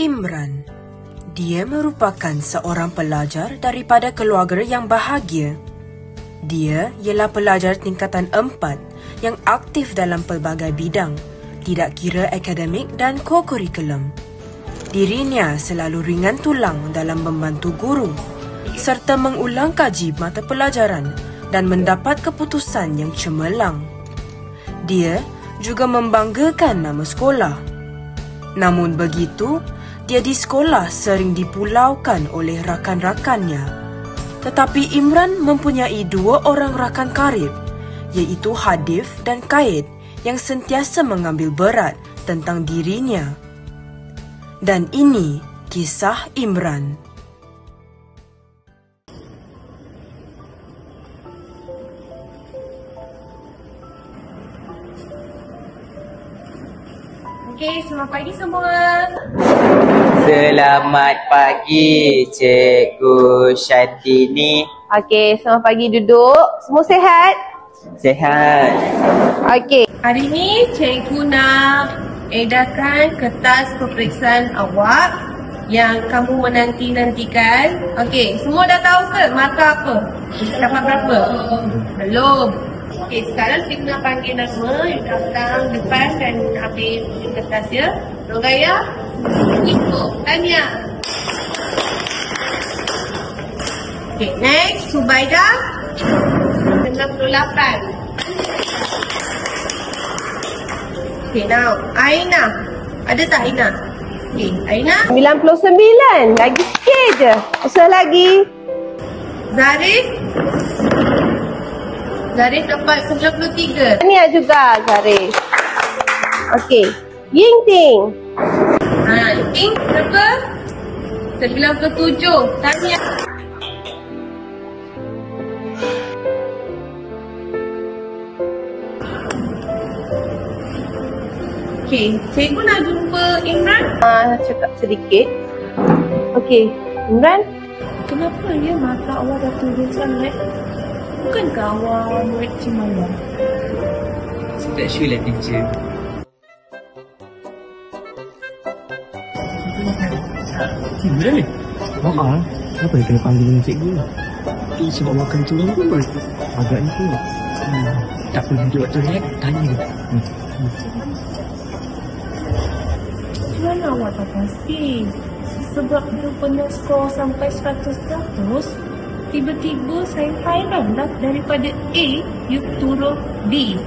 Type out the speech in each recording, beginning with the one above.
Imran. Dia merupakan seorang pelajar daripada keluarga yang bahagia. Dia ialah pelajar tingkatan 4 yang aktif dalam pelbagai bidang, tidak kira akademik dan co-kurikulum. Dirinya selalu ringan tulang dalam membantu guru serta mengulang kaji mata pelajaran dan mendapat keputusan yang cemerlang. Dia juga membanggakan nama sekolah. Namun begitu, dia di sekolah sering dipulaukan oleh rakan-rakannya. Tetapi Imran mempunyai 2 orang rakan karib, iaitu Hadif dan Kaid, yang sentiasa mengambil berat tentang dirinya. Dan ini kisah Imran. Okey, selamat pagi semua. Selamat pagi, Cikgu Syatini. Okey, selamat pagi, duduk. Semua sihat? Sihat. Okey. Hari ini cikgu nak edarkan kertas peperiksaan awak yang kamu menanti-nantikan. Okey, semua dah tahu ke markah apa? Dapat berapa? Belum. Okey, sekarang cikgu nak panggil nama, you datang depan dan ambil kertas ya. Nogaya, ikut. Tanya. Okey, next, Subaida. 98. Okay, now Aina. Ada tak Aina? Okay, Aina 99. Lagi sikit je. Usaha lagi. Zarif. Zarif dapat 93. Tahniah juga Zarif. Okay, Ying Ting. Ying Ting berapa? 97. Tahniah. Okey, cikgu nak jumpa Imran. Cakap sedikit. Okey, Imran. Kenapa ya mata awak dah turun sangat? Bukankah awak murid Cimaya? Tak sure lah, teacher. Cikgu dah ni? Kenapa dia kena panggil dengan cikgu? Itu sebab makan turun pun. Agaknya tu. Tak perlu duduk tu ni. Tanya dia. Mana awak tak pasti? Sebab rupanya skor sampai 100%, tiba-tiba saya hairan dah daripada A, you turun D.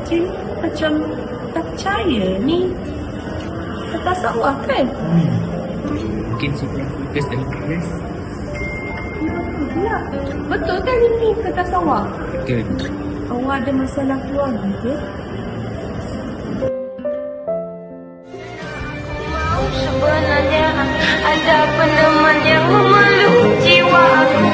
Jadi macam tak percaya ni. Kertas awak kan? Mungkin super fokus dalam kelas. Ya, betul kan ini kertas awak? Betul. Awak ada masalah keluarga ke? Sebenarnya ada peneman yang memeluk jiwa aku,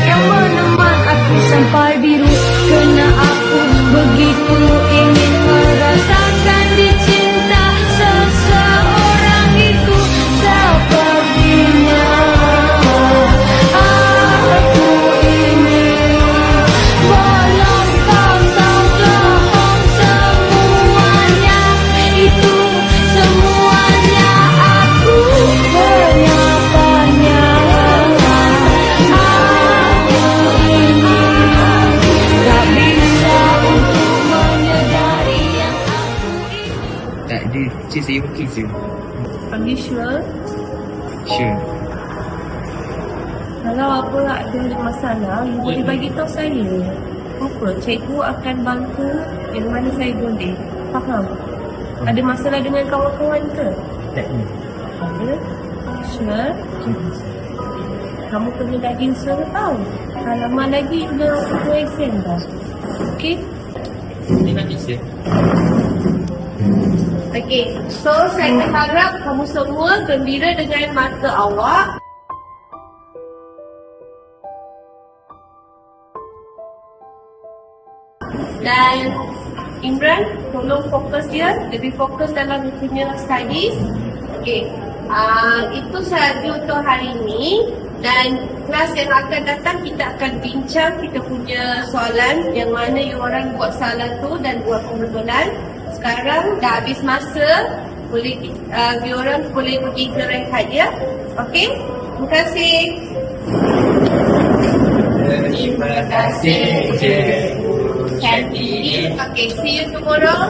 yang meneman aku sampai biru. Kena aku begitu ingin merasakan dicinta seseorang itu. Sepertinya aku ini belum kosong bohong semuanya itu. Semuanya aku menyapanya. Aku ini tak bisa untuk menyedari yang aku ini. Tak ada, teacher saya okey je. Are you sure? Sure. Kalau apa ada masalah, you boleh bagi tahu saya. Apa? Cikgu akan bantu yang mana saya boleh. Faham? Ada masalah dengan kawan-kawan ke? Tak ada. Ada? Sure? Kamu kena daging suara tau. Halaman lagi dah 2 exam dah. Okey? Terima kasih. Okey, so saya harap kamu semua gembira dengan mata awak. Dan Imran, tolong fokus dia, lebih fokus dalam punya studies. Okey, itu sahaja untuk hari ini. Dan kelas yang akan datang kita akan bincang kita punya soalan yang mana you orang buat salah tu dan buat pembetulan. Sekarang dah habis masa. diorang boleh pergi ke rehat ya. Okey? Terima kasih. Terima kasih. Cantik. Okay, see you tomorrow.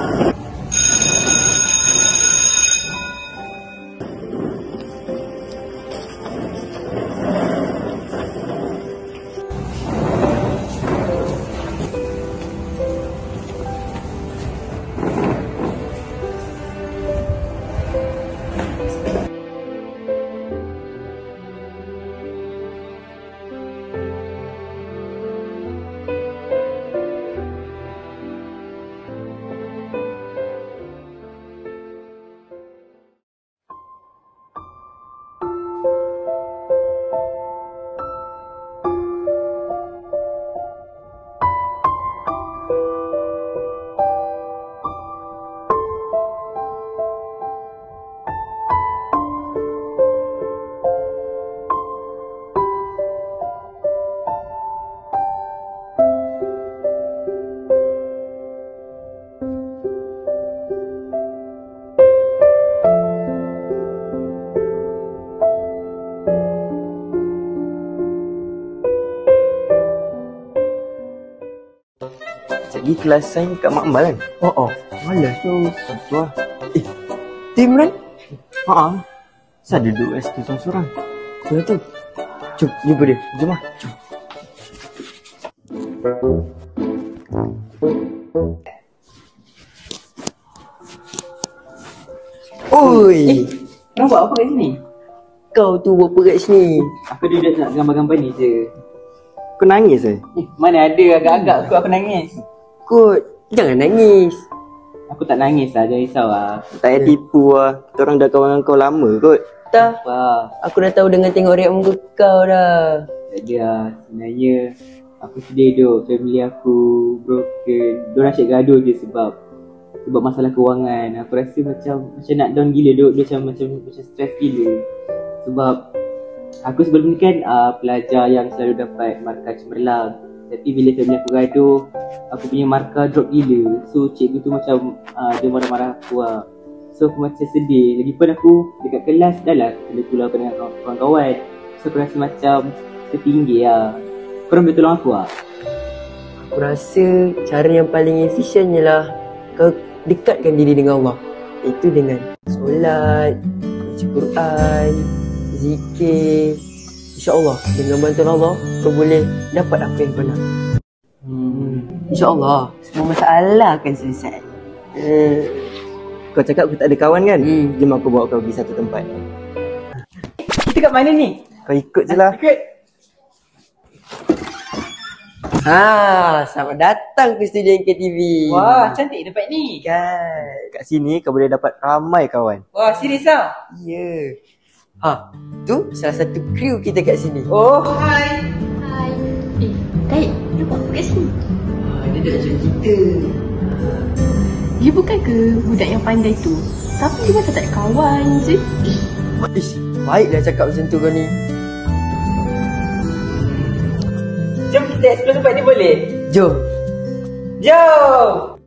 Lagi kelas sains kat Mak Ambal kan? Oh, malas tu. Tu lah. Timran? Haa. Saya duduk S tu seorang-seorang. Betul tu. Jom, jumpa dia. Jom lah. Jom. Oi! Kau buat apa kat sini? Kau tu buat apa kat sini? Aku duduk nak gambar-gambar ni je. Kau nangis eh? Mana ada agak-agak aku nangis. Kot, jangan nangis. Aku tak nangis lah, jangan risau lah. Tak payah tipu lah. Kita orang dah kawan dengan kau lama kot. Tak, Wah, aku dah tahu dengan tengok react muka kau dah. tak ada lah. Sebenarnya aku sedih duk. Family aku broken. Diorang asyik gaduh je sebab masalah kewangan. Aku rasa macam nak down gila duk. Dia macam stress gila. Sebab aku sebelum ni kan pelajar yang selalu dapat markah cemerlang. Tapi bila family aku gaduh, aku punya markah drop gila. So cikgu tu macam dia marah-marah aku lah. So aku macam sedih. Lagipun aku dekat kelas dah lah kena pulau dengan kawan-kawan. So aku rasa macam tertinggi lah. Korang boleh tolong aku lah? Aku rasa cara yang paling efisien ialah kau dekatkan diri dengan Allah. Itu dengan solat, baca Quran, zikir. InsyaAllah dengan bantuan Allah kau boleh dapat apa yang kau nak. InsyaAllah semua masalah akan selesai. Kau cakap aku tak ada kawan kan? Jom aku bawa kau pergi satu tempat. Kita kat mana ni? Kau ikut je lah. Selamat datang ke studio NKTV. Wah, cantik tempat ni. Kan. Kat sini kau boleh dapat ramai kawan. Wah, serius lah? Ya. Tu salah satu kru kita kat sini. Oh, Hai. Hai. Taib, dia buat apa kat sini? Dia dah ajar kita. Dia bukan ke budak yang pandai tu? Tapi dia macam tak ada kawan je. Ish, baiklah cakap macam tu kau ni. jom kita explore tempat ni boleh? Jom. Jom!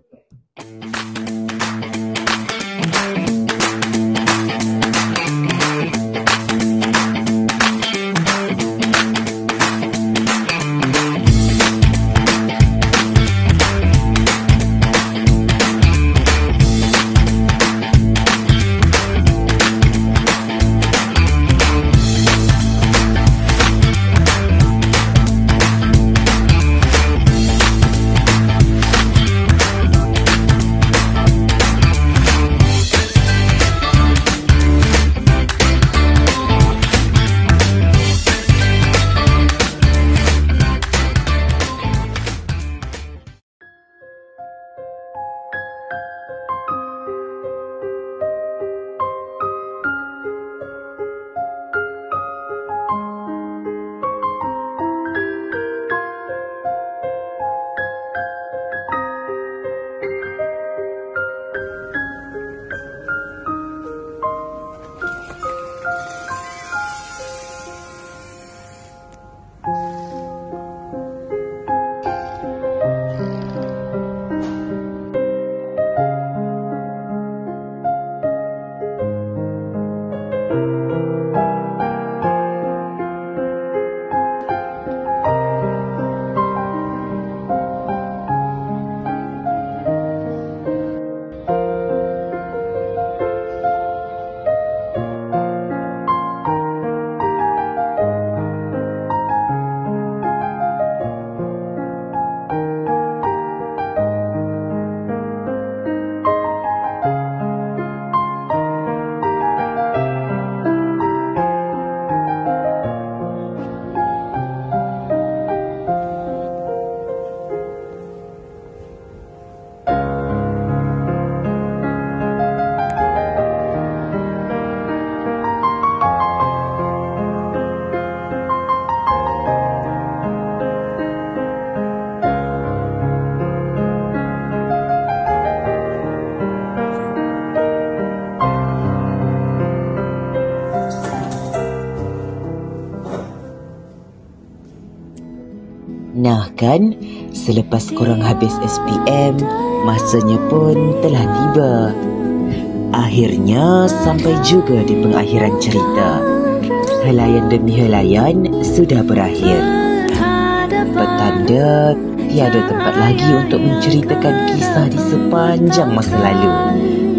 kan? Selepas korang habis SPM, masanya pun telah tiba. Akhirnya sampai juga di pengakhiran cerita. Helaian demi helaian sudah berakhir. Petanda tiada tempat lagi untuk menceritakan kisah di sepanjang masa lalu.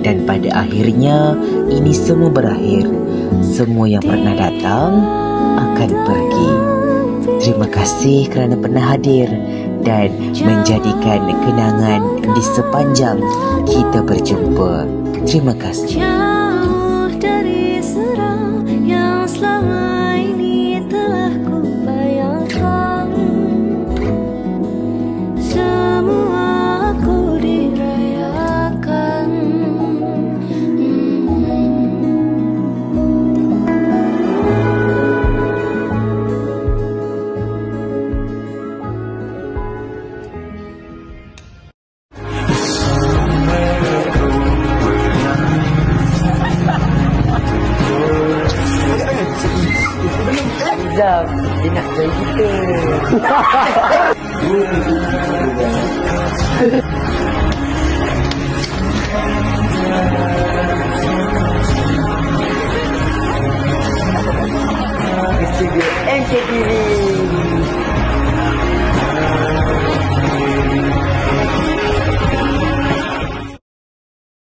Dan pada akhirnya ini semua berakhir. Semua yang pernah datang akan pergi. Terima kasih kerana pernah hadir dan menjadikan kenangan di sepanjang kita berjumpa. Terima kasih. Jauh dari serang yang selama ini telah ku bayangkan. Semua aku dirayakan. Zam, dia nak join kita. Studio MKTV.